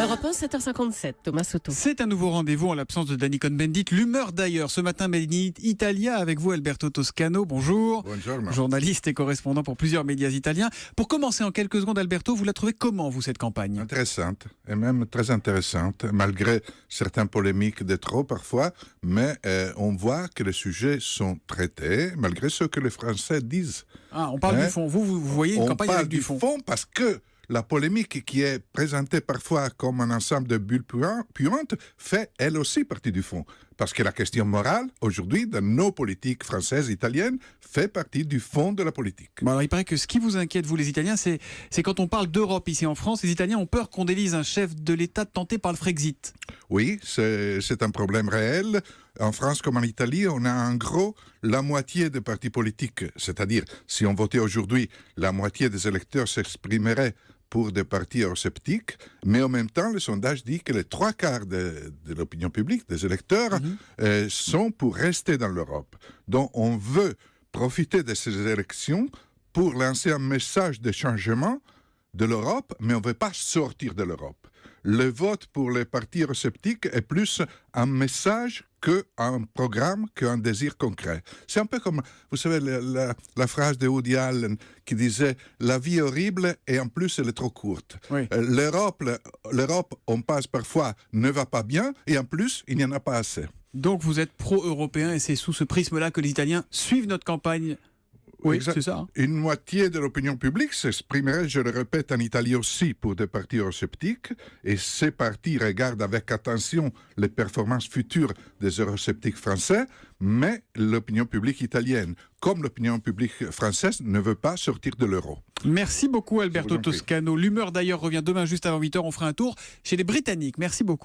Europe 1, 7h57, Thomas Soto. C'est un nouveau rendez-vous en l'absence de Danny Cohn-Bendit. L'humeur d'ailleurs, ce matin, Made in Italia, avec vous Alberto Toscano. Bonjour. Bonjour. Journaliste et correspondant pour plusieurs médias italiens. Pour commencer en quelques secondes, Alberto, vous la trouvez comment, vous, cette campagne ? Intéressante, et même très intéressante, malgré certaines polémiques de trop parfois, mais on voit que les sujets sont traités, malgré ce que les Français disent. Ah, on parle du fond. Vous voyez une campagne avec du fond. On parle du fond parce que la polémique qui est présentée parfois comme un ensemble de bulles puantes fait elle aussi partie du fond. Parce que la question morale, aujourd'hui, dans nos politiques françaises et italiennes, fait partie du fond de la politique. Bon, alors, il paraît que ce qui vous inquiète, vous les Italiens, c'est quand on parle d'Europe ici en France, les Italiens ont peur qu'on délise un chef de l'État tenté par le Frexit. Oui, c'est un problème réel. En France comme en Italie, on a en gros la moitié des partis politiques. C'est-à-dire, si on votait aujourd'hui, la moitié des électeurs s'exprimeraient pour des partis eurosceptiques, mais en même temps, le sondage dit que les 3/4 de l'opinion publique, des électeurs, sont pour rester dans l'Europe. Donc, on veut profiter de ces élections pour lancer un message de changement de l'Europe, mais on ne veut pas sortir de l'Europe. Le vote pour les partis eurosceptiques est plus un message qu'un programme, qu'un désir concret. C'est un peu comme, vous savez, la phrase de Woody Allen qui disait « La vie est horrible et en plus elle est trop courte Oui. ». L'Europe, on passe parfois, ne va pas bien et en plus, il n'y en a pas assez. Donc vous êtes pro-européen et c'est sous ce prisme-là que les Italiens suivent notre campagne. Oui, c'est ça. Hein. Une moitié de l'opinion publique s'exprimerait, je le répète, en Italie aussi pour des partis eurosceptiques. Et ces partis regardent avec attention les performances futures des eurosceptiques français, mais l'opinion publique italienne, comme l'opinion publique française, ne veut pas sortir de l'euro. Merci beaucoup Alberto Toscano. L'humeur d'ailleurs revient demain juste avant 8h. On fera un tour chez les Britanniques. Merci beaucoup.